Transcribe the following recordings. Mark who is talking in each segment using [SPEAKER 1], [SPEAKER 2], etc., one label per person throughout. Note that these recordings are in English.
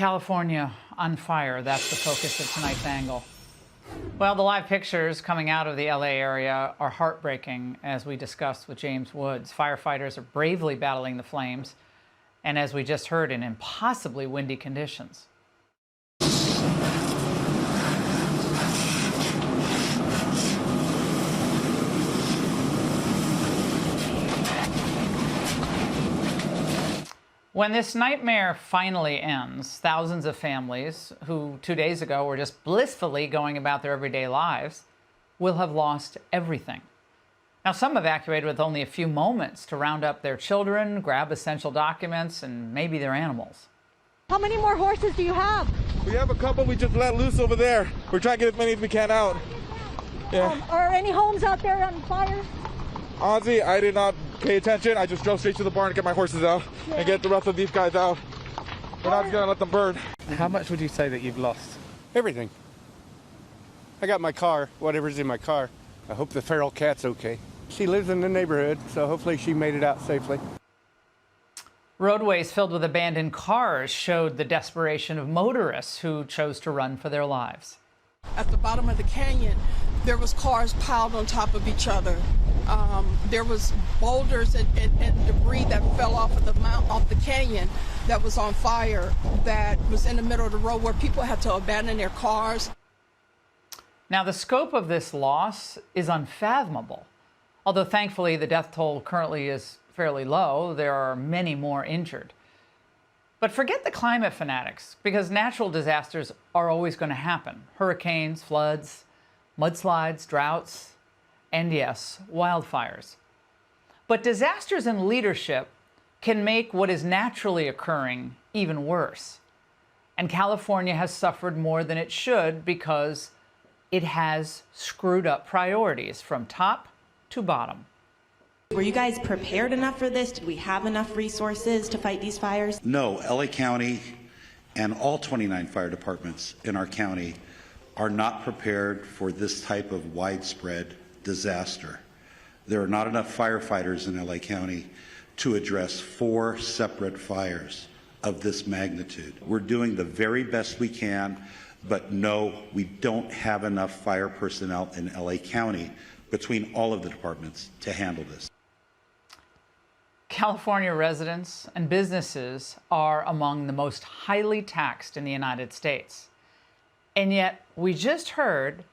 [SPEAKER 1] California on fire. That's the focus of tonight's angle. Well, the live pictures coming out of the LA area are heartbreaking, as we discussed with James Woods. Firefighters are bravely battling the flames, and as we just heard, in impossibly windy conditions. When this nightmare finally ends, thousands of families who 2 days ago were just blissfully going about their everyday lives will have lost everything. Now, some evacuated with only a few moments to round up their children, grab essential documents, and maybe their animals.
[SPEAKER 2] How many more horses do you have?
[SPEAKER 3] We have a couple we just let loose over there. We're trying to get as many as we can out. Yeah.
[SPEAKER 2] Are any homes out there on fire?
[SPEAKER 3] Honestly, I did not pay attention. I just drove straight to the barn to get my horses out and get the rest of these guys out. We're not just gonna let them burn.
[SPEAKER 4] How much would you say that you've lost?
[SPEAKER 5] Everything. I got my car, whatever's in my car. I hope the feral cat's okay. She lives in the neighborhood, so hopefully she made it out safely.
[SPEAKER 1] Roadways filled with abandoned cars showed the desperation of motorists who chose to run for their lives.
[SPEAKER 6] At the bottom of the canyon, there was cars piled on top of each other. There was boulders and debris that fell off of off the canyon that was on fire, that was in the middle of the road where people had to abandon their cars.
[SPEAKER 1] Now, the scope of this loss is unfathomable. Although thankfully the death toll currently is fairly low, there are many more injured. But forget the climate fanatics, because natural disasters are always going to happen. Hurricanes, floods, mudslides, droughts, and yes, wildfires. But disasters in leadership can make what is naturally occurring even worse. And California has suffered more than it should because it has screwed up priorities from top to bottom.
[SPEAKER 7] Were you guys prepared enough for this? Did we have enough resources to fight these fires?
[SPEAKER 8] No, LA County and all 29 fire departments in our county are not prepared for this type of widespread disaster. There are not enough firefighters in LA County to address 4 separate fires of this magnitude. We're doing the very best we can, but no, we don't have enough fire personnel in LA County between all of the departments to handle this.
[SPEAKER 1] California residents and businesses are among the most highly taxed in the United States. And yet, we just heard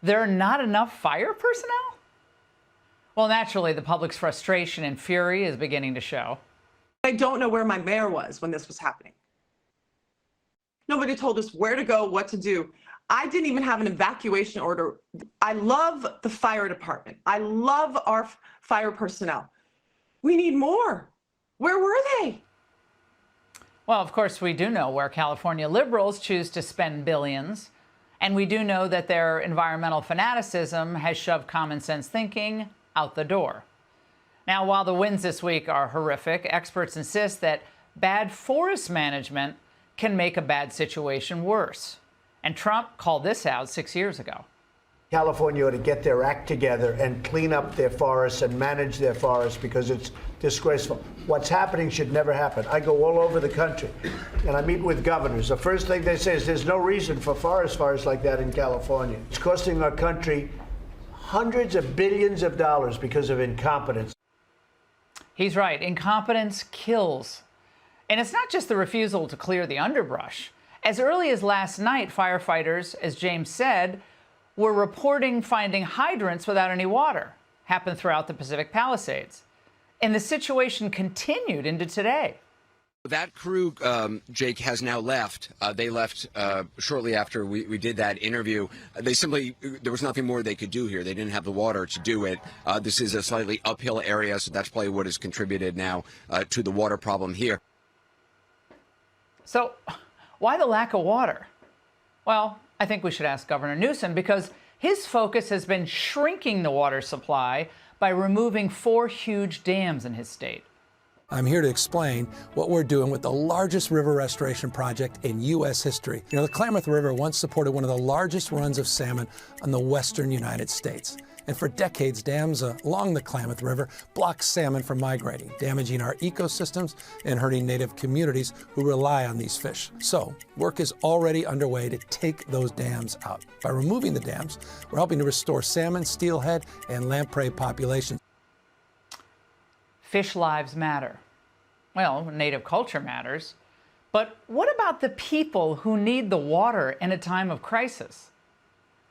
[SPEAKER 1] there are not enough fire personnel? Well, naturally, the public's frustration and fury is beginning to show.
[SPEAKER 9] I don't know where my mayor was when this was happening. Nobody told us where to go, what to do. I didn't even have an evacuation order. I love the fire department. I love our fire personnel. We need more. Where were they?
[SPEAKER 1] Well, of course, we do know where California liberals choose to spend billions. And we do know that their environmental fanaticism has shoved common sense thinking out the door. Now, while the winds this week are horrific, experts insist that bad forest management can make a bad situation worse. And Trump called this out 6 years ago.
[SPEAKER 10] California ought to get their act together and clean up their forests and manage their forests, because it's disgraceful. What's happening should never happen. I go all over the country and I meet with governors. The first thing they say is there's no reason for forest fires like that in California. It's costing our country hundreds of billions of dollars because of incompetence.
[SPEAKER 1] He's right. Incompetence kills. And it's not just the refusal to clear the underbrush. As early as last night, firefighters, as James said, were reporting finding hydrants without any water. Happened throughout the Pacific Palisades. And the situation continued into today.
[SPEAKER 11] That crew, Jake, has now left. They left shortly after we did that interview. There was nothing more they could do here. They didn't have the water to do it. This is a slightly uphill area, so that's probably what has contributed now to the water problem here.
[SPEAKER 1] So why the lack of water? Well, I think we should ask Governor Newsom, because his focus has been shrinking the water supply by removing 4 huge dams in his state.
[SPEAKER 12] I'm here to explain what we're doing with the largest river restoration project in U.S. history. You know, the Klamath River once supported one of the largest runs of salmon on the western United States. And for decades, dams along the Klamath River block salmon from migrating, damaging our ecosystems and hurting native communities who rely on these fish. So, work is already underway to take those dams out. By removing the dams, we're helping to restore salmon, steelhead, and lamprey populations.
[SPEAKER 1] Fish lives matter. Well, native culture matters. But what about the people who need the water in a time of crisis?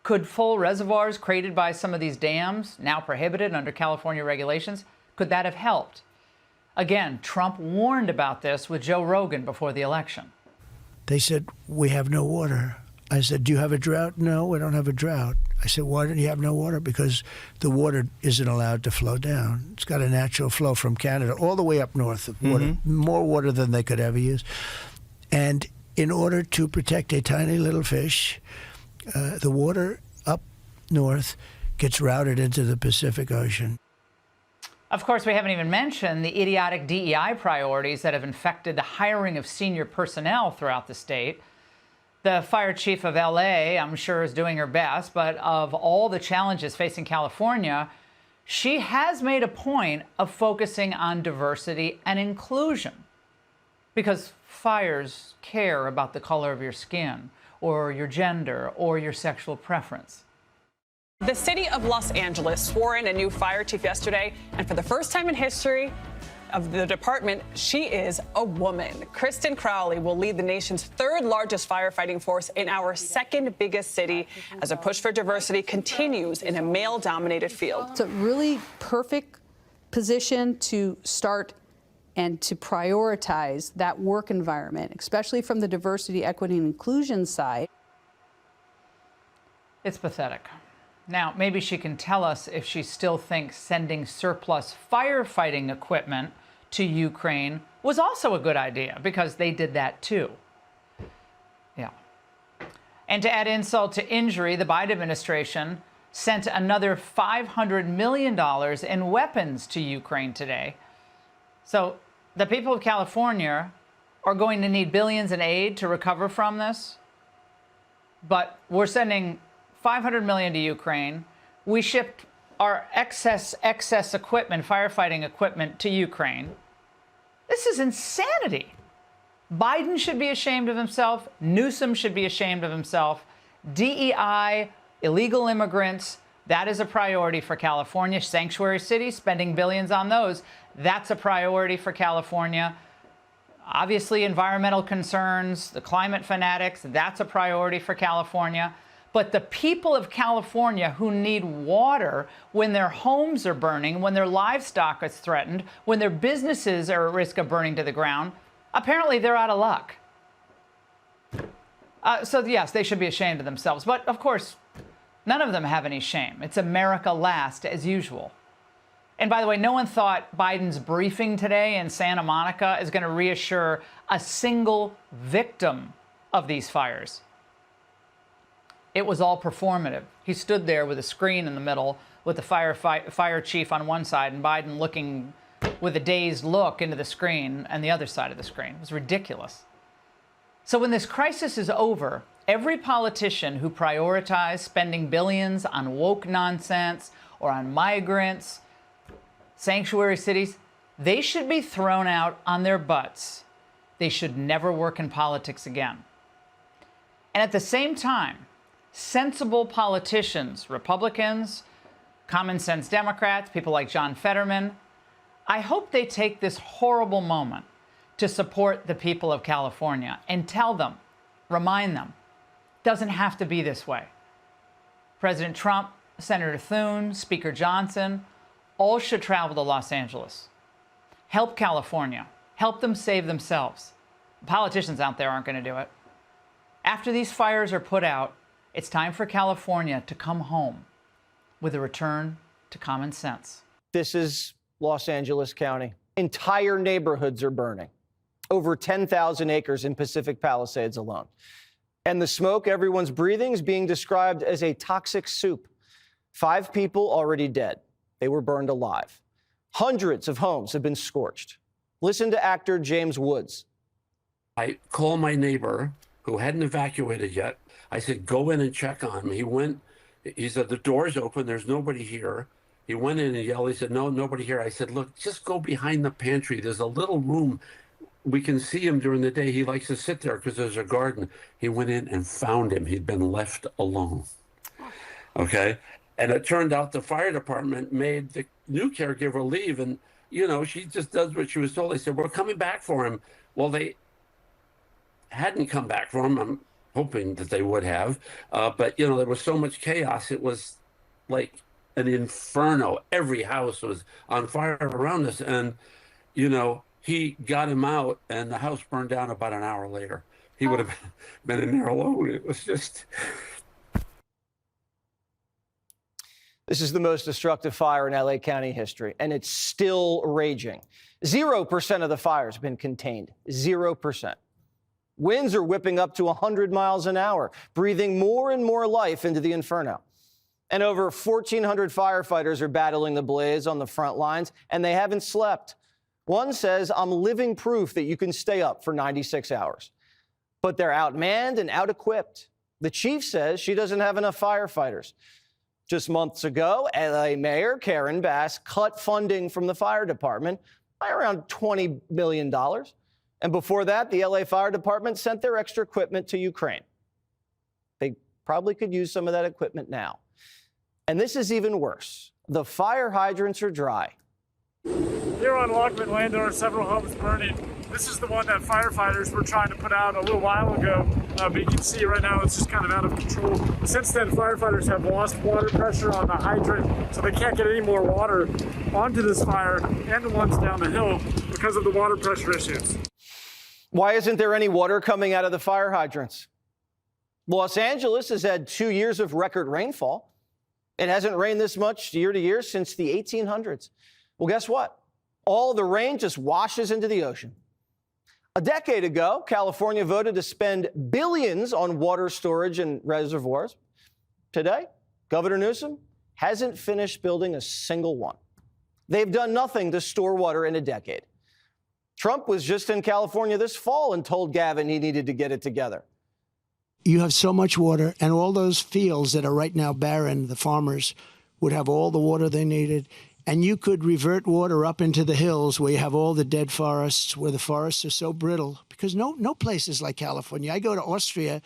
[SPEAKER 1] Could full reservoirs created by some of these dams, now prohibited under California regulations, could that have helped? Again, Trump warned about this with Joe Rogan before the election.
[SPEAKER 10] They said, we have no water. I said, do you have a drought? No, we don't have a drought. I said, why do you have no water? Because the water isn't allowed to flow down. It's got a natural flow from Canada all the way up north of water, more water than they could ever use. And in order to protect a tiny little fish, the water up north gets routed into the Pacific Ocean.
[SPEAKER 1] Of course, we haven't even mentioned the idiotic DEI priorities that have infected the hiring of senior personnel throughout the state. The fire chief of LA, I'm sure, is doing her best, but of all the challenges facing California, she has made a point of focusing on diversity and inclusion. Because fires care about the color of your skin, or your gender, or your sexual preference.
[SPEAKER 13] The city of Los Angeles swore in a new fire chief yesterday, and for the first time in history of the department, she is a woman. Kristen Crowley will lead the nation's third largest firefighting force in our second biggest city as a push for diversity continues in a male-dominated field.
[SPEAKER 14] It's a really perfect position to start and to prioritize that work environment, especially from the diversity, equity, and inclusion side.
[SPEAKER 1] It's pathetic. Now, maybe she can tell us if she still thinks sending surplus firefighting equipment to Ukraine was also a good idea, because they did that too. Yeah. And to add insult to injury, the Biden administration sent another $500 million in weapons to Ukraine today. So the people of California are going to need billions in aid to recover from this. But we're sending $500 million to Ukraine. We shipped our excess equipment, firefighting equipment, to Ukraine. This is insanity. Biden should be ashamed of himself. Newsom should be ashamed of himself. DEI, illegal immigrants, that is a priority for California. Sanctuary cities, spending billions on those, that's a priority for California. Obviously, environmental concerns, the climate fanatics, that's a priority for California. But the people of California who need water when their homes are burning, when their livestock is threatened, when their businesses are at risk of burning to the ground, apparently they're out of luck. So yes, they should be ashamed of themselves. But of course, none of them have any shame. It's America last, as usual. And by the way, no one thought Biden's briefing today in Santa Monica is going to reassure a single victim of these fires. It was all performative. He stood there with a screen in the middle with the fire chief on one side and Biden looking with a dazed look into the screen and the other side of the screen. It was ridiculous. So when this crisis is over, every politician who prioritized spending billions on woke nonsense or on migrants, sanctuary cities, they should be thrown out on their butts. They should never work in politics again. And at the same time, sensible politicians, Republicans, common sense Democrats, people like John Fetterman, I hope they take this horrible moment to support the people of California and tell them, remind them, it doesn't have to be this way. President Trump, Senator Thune, Speaker Johnson, all should travel to Los Angeles. Help California. Help them save themselves. The politicians out there aren't going to do it. After these fires are put out, it's time for California to come home with a return to common sense.
[SPEAKER 15] This is Los Angeles County. Entire neighborhoods are burning. Over 10,000 acres in Pacific Palisades alone. And the smoke everyone's breathing is being described as a toxic soup. 5 people already dead. They were burned alive. Hundreds of homes have been scorched. Listen to actor James Woods.
[SPEAKER 16] I called my neighbor who hadn't evacuated yet. I said, go in and check on him. He went He said, the door's open, there's nobody here. He went in and yelled, he said, no, nobody here. I said, look, just go behind the pantry. There's a little room. We can see him during the day. He likes to sit there because there's a garden. He went in and found him. He'd been left alone. Okay? And it turned out the fire department made the new caregiver leave. And, you know, she just does what she was told. They said, we're coming back for him. Well, they hadn't come back for him. I'm hoping that they would have. But, you know, there was so much chaos. It was like an inferno. Every house was on fire around us. And, you know, he got him out and the house burned down about an hour later. He would have been in there alone. It was just...
[SPEAKER 15] This is the most destructive fire in LA County history, and it's still raging. 0% of the fire has been contained. 0%. Winds are whipping up to 100 miles an hour, breathing more and more life into the inferno. And over 1,400 firefighters are battling the blaze on the front lines, and they haven't slept. One says, I'm living proof that you can stay up for 96 hours. But they're outmanned and out-equipped. The chief says she doesn't have enough firefighters. Just months ago, LA Mayor Karen Bass cut funding from the fire department by around $20 million. And before that, the LA Fire Department sent their extra equipment to Ukraine. They probably could use some of that equipment now. And this is even worse. The fire hydrants are dry.
[SPEAKER 17] Here on Lockman Lane, there are several homes burning. This is the one that firefighters were trying to put out a little while ago, but you can see right now it's just kind of out of control. Since then, firefighters have lost water pressure on the hydrant, so they can't get any more water onto this fire and the ones down the hill because of the water pressure issues.
[SPEAKER 15] Why isn't there any water coming out of the fire hydrants? Los Angeles has had 2 years of record rainfall. It hasn't rained this much year to year since the 1800s. Well, guess what? All the rain just washes into the ocean. A decade ago, California voted to spend billions on water storage and reservoirs. Today, Governor Newsom hasn't finished building a single one. They've done nothing to store water in a decade. Trump was just in California this fall and told Gavin he needed to get it together.
[SPEAKER 10] You have so much water, and all those fields that are right now barren, the farmers would have all the water they needed. And you could revert water up into the hills where you have all the dead forests, where the forests are so brittle, because no place is like California. I go to Austria.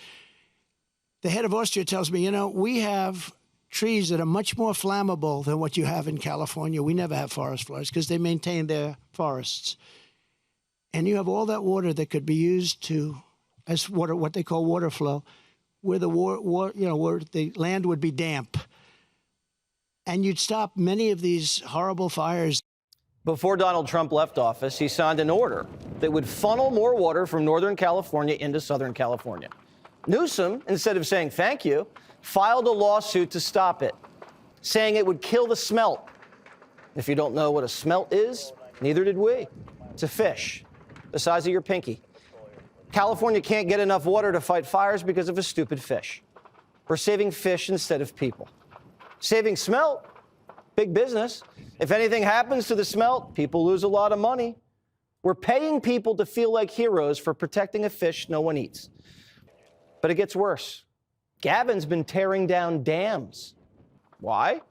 [SPEAKER 10] The head of Austria tells me, you know, we have trees that are much more flammable than what you have in California. We never have forest fires because they maintain their forests. And you have all that water that could be used to, as water, what they call water flow, where the where the land would be damp. And you'd stop many of these horrible fires.
[SPEAKER 15] Before Donald Trump left office, he signed an order that would funnel more water from Northern California into Southern California. Newsom, instead of saying thank you, filed a lawsuit to stop it, saying it would kill the smelt. If you don't know what a smelt is, neither did we. It's a fish the size of your pinky. California can't get enough water to fight fires because of a stupid fish. We're saving fish instead of people. Saving smelt, big business. If anything happens to the smelt, people lose a lot of money. We're paying people to feel like heroes for protecting a fish no one eats. But it gets worse. Gavin's been tearing down dams. Why?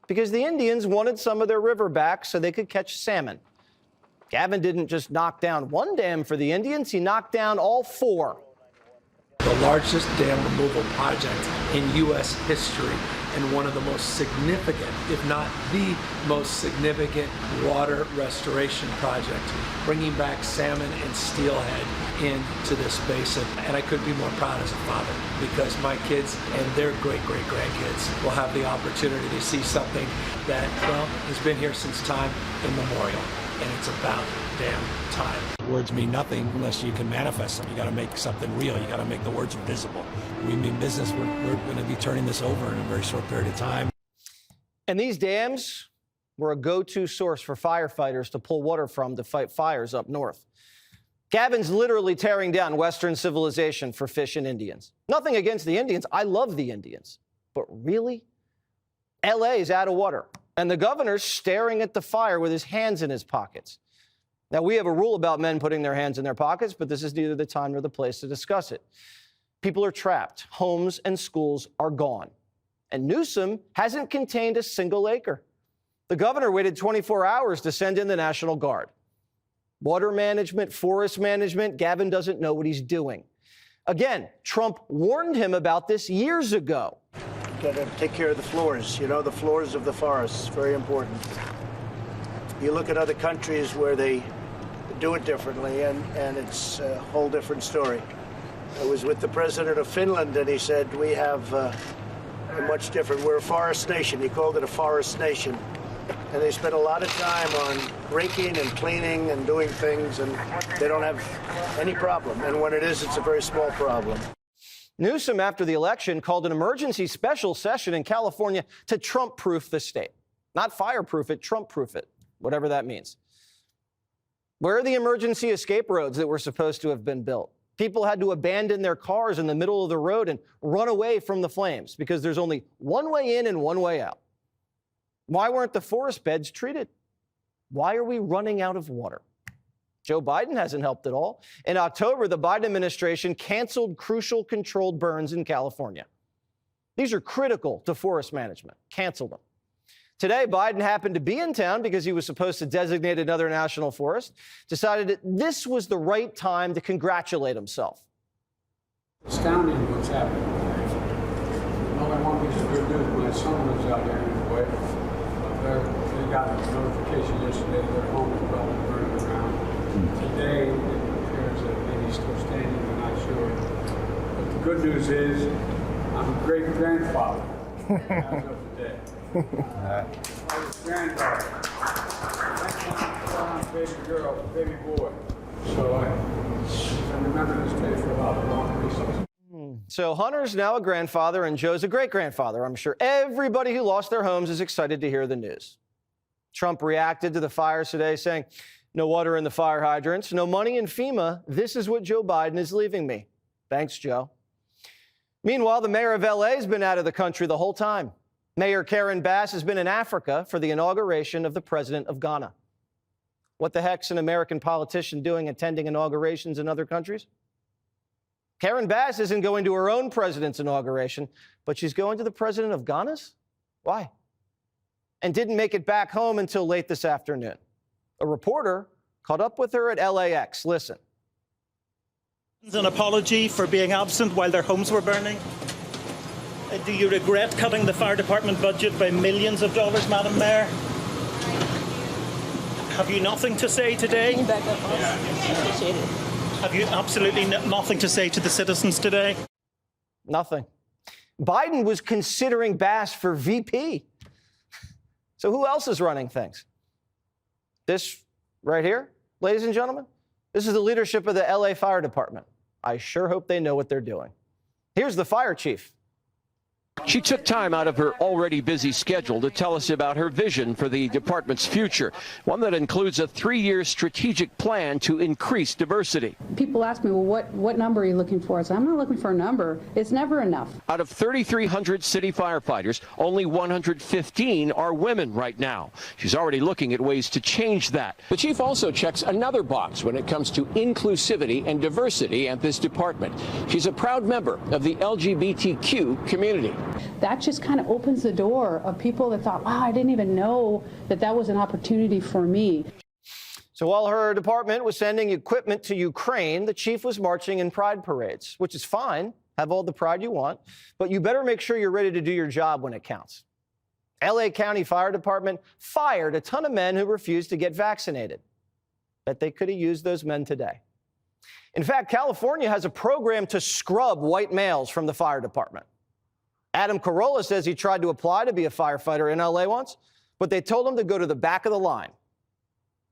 [SPEAKER 15] Because the Indians wanted some of their river back so they could catch salmon. Gavin didn't just knock down one dam for the Indians, he knocked down all 4.
[SPEAKER 12] The largest dam removal project in U.S. history and one of the most significant, if not the most significant, water restoration project, bringing back salmon and steelhead into this basin. And I couldn't be more proud as a father because my kids and their great-great-grandkids will have the opportunity to see something that, well, has been here since time immemorial. And it's about damn time. Words mean nothing unless you can manifest them. You got to make something real. You got to make the words visible. We mean business. We're going to be turning this over in a very short period of time.
[SPEAKER 15] And these dams were a go-to source for firefighters to pull water from to fight fires up north. Gavin's literally tearing down Western civilization for fish and Indians. Nothing against the Indians. I love the Indians. But really? LA is out of water. And the governor's staring at the fire with his hands in his pockets. Now, we have a rule about men putting their hands in their pockets, but this is neither the time nor the place to discuss it. People are trapped. Homes and schools are gone. And Newsom hasn't contained a single acre. The governor waited 24 hours to send in the National Guard. Water management, forest management, Gavin doesn't know what he's doing. Again, Trump warned him about this years ago.
[SPEAKER 10] Got to take care of the floors, you know, the floors of the forests, very important. You look at other countries where they do it differently, and it's a whole different story. I was with the president of Finland, and he said, we have a much different, we're a forest nation. He called it a forest nation. And they spend a lot of time on raking and cleaning and doing things, and they don't have any problem. And when it is, it's a very small problem.
[SPEAKER 15] Newsom, after the election, called an emergency special session in California to Trump-proof the state. Not fireproof it, Trump-proof it, whatever that means. Where are the emergency escape roads that were supposed to have been built? People had to abandon their cars in the middle of the road and run away from the flames because there's only one way in and one way out. Why weren't the forest beds treated? Why are we running out of water? Joe Biden hasn't helped at all. In October, the Biden administration canceled crucial controlled burns in California. These are critical to forest management. Canceled them. Today, Biden happened to be in town because he was supposed to designate another national forest, decided that this was the right time to congratulate himself.
[SPEAKER 18] Astounding what's happening today. Another one piece of good news, my son lives out here in the way. They got a notification yesterday that their home is probably burning around. Today, it appears that maybe he's still standing, we're not sure. But the good news is, I'm a great-grandfather as of today. I was granddaughter. Next baby girl, baby boy. So I remember this day for a lot of long reasons.
[SPEAKER 15] So Hunter's now a grandfather and Joe's a great-grandfather. I'm sure everybody who lost their homes is excited to hear the news. Trump reacted to the fires today saying, no water in the fire hydrants, no money in FEMA. This is what Joe Biden is leaving me. Thanks, Joe. Meanwhile, the mayor of LA has been out of the country the whole time. Mayor Karen Bass has been in Africa for the inauguration of the president of Ghana. What the heck's an American politician doing attending inaugurations in other countries? Karen Bass isn't going to her own president's inauguration, but she's going to the president of Ghana's? Why? And didn't make it back home until late this afternoon. A reporter caught up with her at LAX. Listen.
[SPEAKER 19] An apology for being absent while their homes were burning. Do you regret cutting the fire department budget by millions of dollars, Madam Mayor? Have you nothing to say today? Can you back up? Appreciate it. Have you absolutely nothing to say to the citizens today?
[SPEAKER 15] Nothing. Biden was considering Bass for VP. So who else is running things? This right here, ladies and gentlemen, this is the leadership of the LA Fire Department. I sure hope they know what they're doing. Here's the fire chief.
[SPEAKER 20] She took time out of her already busy schedule to tell us about her vision for the department's future, one that includes a 3-year strategic plan to increase diversity.
[SPEAKER 14] People ask me, well, what number are you looking for? I said, I'm not looking for a number. It's never enough.
[SPEAKER 20] Out of 3,300 city firefighters, only 115 are women right now. She's already looking at ways to change that. The chief also checks another box when it comes to inclusivity and diversity at this department. She's a proud member of the LGBTQ community.
[SPEAKER 14] That just kind of opens the door of people that thought, wow, I didn't even know that that was an opportunity for me.
[SPEAKER 15] So while her department was sending equipment to Ukraine, the chief was marching in pride parades, which is fine. Have all the pride you want, but you better make sure you're ready to do your job when it counts. LA County Fire Department fired a ton of men who refused to get vaccinated. Bet they could have used those men today. In fact, California has a program to scrub white males from the fire department. Adam Carolla says he tried to apply to be a firefighter in LA once, but they told him to go to the back of the line.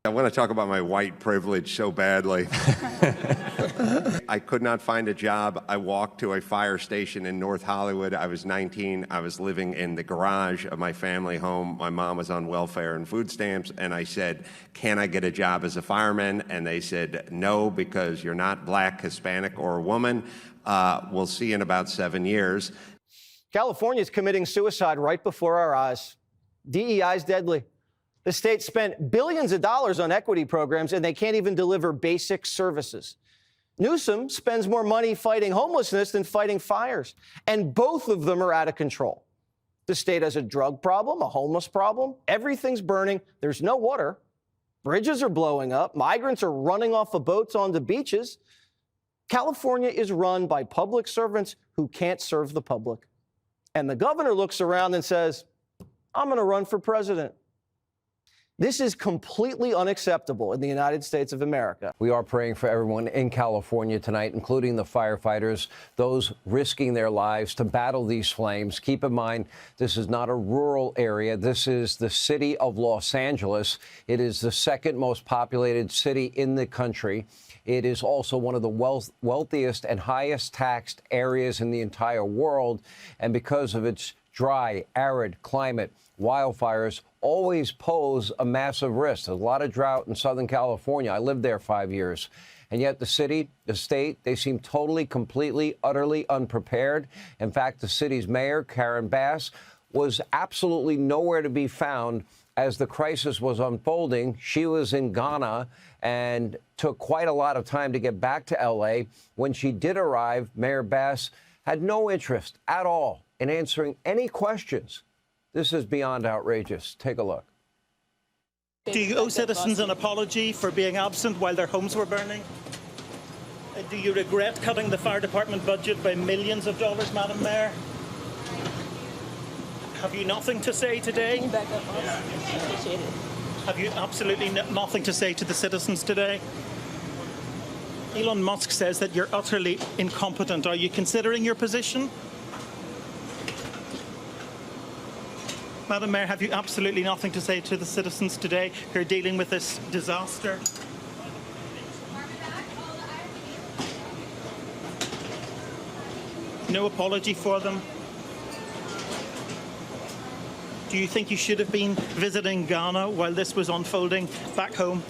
[SPEAKER 21] I want to talk about my white privilege so badly. I could not find a job. I walked to a fire station in North Hollywood. I was 19. I was living in the garage of my family home. My mom was on welfare and food stamps, and I said, can I get a job as a fireman? And they said, no, because you're not black, Hispanic, or a woman. We'll see in about 7 years.
[SPEAKER 15] California is committing suicide right before our eyes. DEI is deadly. The state spent billions of dollars on equity programs, and they can't even deliver basic services. Newsom spends more money fighting homelessness than fighting fires, and both of them are out of control. The state has a drug problem, a homeless problem. Everything's burning. There's no water. Bridges are blowing up. Migrants are running off of boats onto beaches. California is run by public servants who can't serve the public. And the governor looks around and says, I'm going to run for president. This is completely unacceptable in the United States of America.
[SPEAKER 20] We are praying for everyone in California tonight, including the firefighters, those risking their lives to battle these flames. Keep in mind, this is not a rural area. This is the city of Los Angeles. It is the second most populated city in the country. It is also one of the wealthiest and highest taxed areas in the entire world. And because of its dry, arid climate, wildfires always pose a massive risk. There's a lot of drought in Southern California. I lived there 5 years. And yet the city, the state, they seem totally, completely, utterly unprepared. In fact, the city's mayor, Karen Bass, was absolutely nowhere to be found as the crisis was unfolding. She was in Ghana and took quite a lot of time to get back to L.A. When she did arrive, Mayor Bass had no interest at all in answering any questions. This is beyond outrageous. Take a look.
[SPEAKER 19] Do you owe citizens an apology for being absent while their homes were burning? Do you regret cutting the fire department budget by millions of dollars, Madam Mayor? Have you nothing to say today?
[SPEAKER 2] Can you back up? Appreciate it.
[SPEAKER 19] Have you absolutely nothing to say to the citizens today? Elon Musk says that you're utterly incompetent. Are you considering your position? Madam Mayor, have you absolutely nothing to say to the citizens today who are dealing with this disaster? No apology for them? Do you think you should have been visiting Ghana while this was unfolding back home?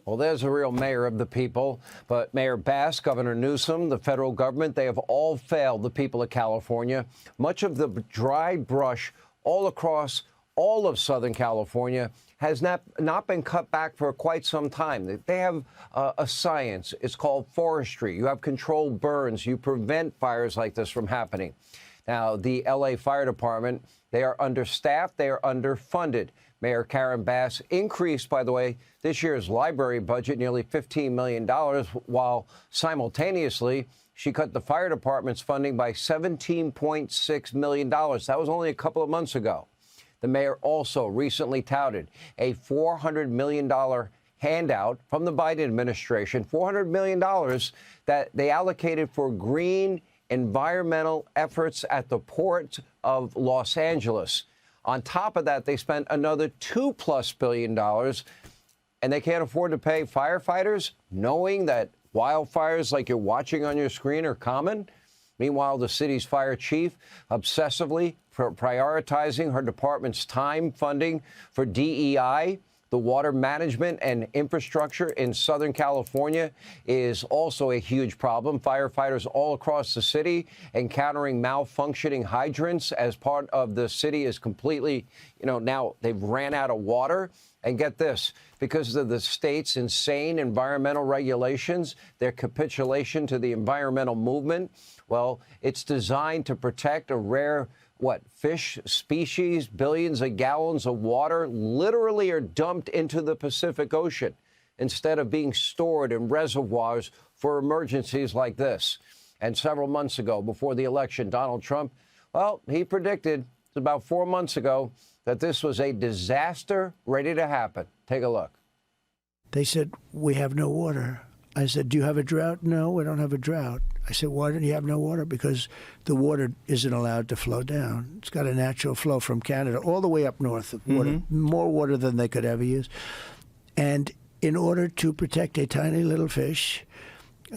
[SPEAKER 20] Well, there's a real mayor of the people. But Mayor Bass, Governor Newsom, the federal government, they have all failed the people of California. Much of the dry brush all across all of Southern California has not been cut back for quite some time. They have a science. It's called forestry. You have controlled burns. You prevent fires like this from happening. Now, the L.A. Fire Department, they are understaffed. They are underfunded. Mayor Karen Bass increased, by the way, this year's library budget nearly $15 million, while simultaneously she cut the fire department's funding by $17.6 million. That was only a couple of months ago. The mayor also recently touted a $400 million handout from the Biden administration, $400 million that they allocated for green environmental efforts at the Port of Los Angeles. On top of that, they spent another $2+ billion, and they can't afford to pay firefighters, knowing that wildfires like you're watching on your screen are common. Meanwhile, the city's fire chief obsessively prioritizing her department's time funding for DEI. The water management and infrastructure in Southern California is also a huge problem. Firefighters all across the city encountering malfunctioning hydrants as part of the city is completely, now they've ran out of water. And get this, because of the state's insane environmental regulations, their capitulation to the environmental movement, well, it's designed to protect a rare fish species. Billions of gallons of water literally are dumped into the Pacific Ocean instead of being stored in reservoirs for emergencies like this. And several months ago, before the election, Donald Trump, he predicted about 4 months ago that this was a disaster ready to happen. Take a look.
[SPEAKER 10] They said, we have no water. I said, do you have a drought? No, we don't have a drought. I said, why don't you have no water? Because the water isn't allowed to flow down. It's got a natural flow from Canada all the way up north of water, more water than they could ever use. And in order to protect a tiny little fish,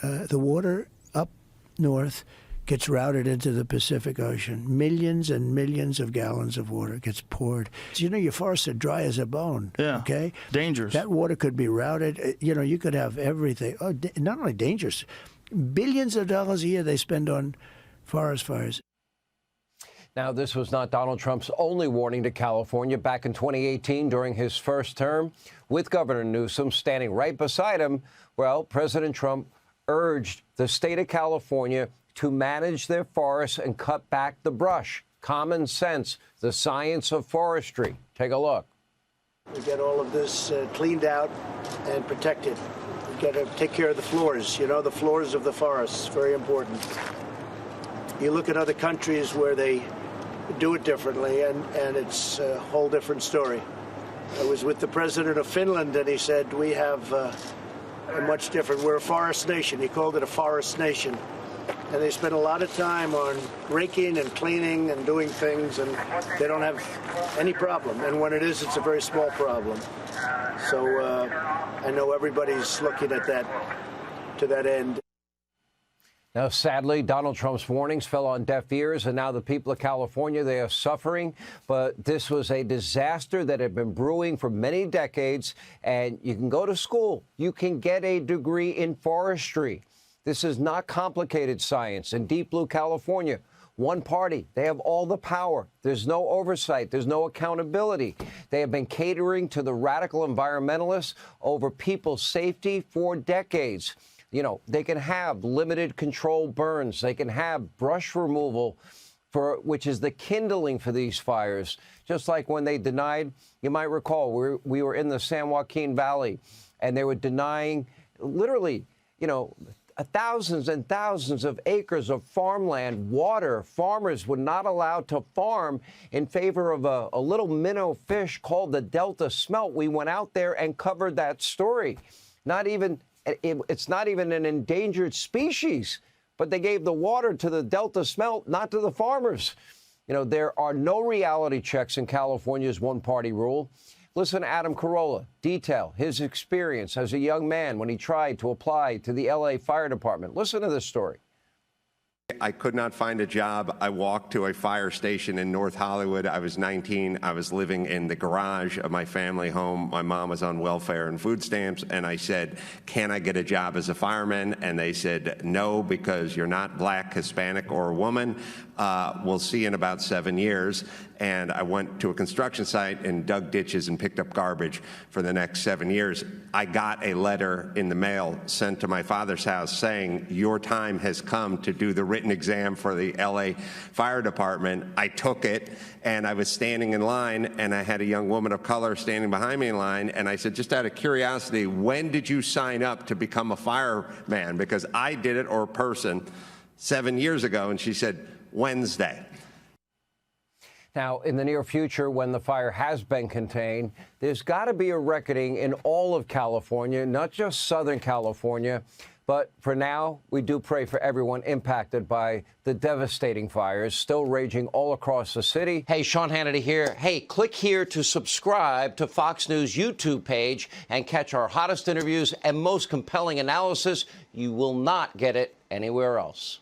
[SPEAKER 10] the water up north gets routed into the Pacific Ocean. Millions and millions of gallons of water gets poured. Your forests are dry as a bone.
[SPEAKER 22] Yeah.
[SPEAKER 10] Okay?
[SPEAKER 22] Dangerous.
[SPEAKER 10] That water could be routed. You could have everything. Oh, not only dangerous, billions of dollars a year they spend on forest fires.
[SPEAKER 3] Now, this was not Donald Trump's only warning to California. Back in 2018, during his first term, with Governor Newsom standing right beside him, well, President Trump urged the state of California to manage their forests and cut back the brush. Common sense, the science of forestry. Take a look.
[SPEAKER 10] We get all of this cleaned out and protected. We got to take care of the floors, the floors of the forests, very important. You look at other countries where they do it differently, and it's a whole different story. I was with the president of Finland, and he said, we have a much different, we're a forest nation. He called it a forest nation. And they spend a lot of time on raking and cleaning and doing things, and they don't have any problem. And when it is, it's a very small problem. So I know everybody's looking at that, to that end.
[SPEAKER 3] Now, sadly, Donald Trump's warnings fell on deaf ears, and now the people of California, they are suffering. But this was a disaster that had been brewing for many decades, and you can go to school. You can get a degree in forestry. This is not complicated science. In Deep Blue, California, one party, they have all the power. There's no oversight. There's no accountability. They have been catering to the radical environmentalists over people's safety for decades. They can have limited control burns. They can have brush removal, which is the kindling for these fires. Just like when they denied, you might recall, we were in the San Joaquin Valley, and they were denying literally, thousands and thousands of acres of farmland, water. Farmers were not allowed to farm in favor of a little minnow fish called the Delta smelt. We went out there and covered that story. It's not even an endangered species, but they gave the water to the Delta smelt, not to the farmers. There are no reality checks in California's one-party rule. Listen to Adam Carolla detail his experience as a young man when he tried to apply to the L.A. Fire Department. Listen to this story.
[SPEAKER 21] I could not find a job. I walked to a fire station in North Hollywood. I was 19. I was living in the garage of my family home. My mom was on welfare and food stamps, and I said, can I get a job as a fireman? And they said, no, because you're not black, Hispanic, or a woman. We'll see in about 7 years. And I went to a construction site and dug ditches and picked up garbage for the next 7 years. I got a letter in the mail sent to my father's house saying, your time has come to do the written exam for the LA Fire Department. I took it, and I was standing in line, and I had a young woman of color standing behind me in line, and I said, just out of curiosity, when did you sign up to become a fireman? Because I did it, or a person, 7 years ago, and she said, Wednesday.
[SPEAKER 3] Now, in the near future, when the fire has been contained, there's got to be a reckoning in all of California, not just Southern California. But for now, we do pray for everyone impacted by the devastating fires still raging all across the city.
[SPEAKER 20] Hey, Sean Hannity here. Hey, click here to subscribe to Fox News YouTube page and catch our hottest interviews and most compelling analysis. You will not get it anywhere else.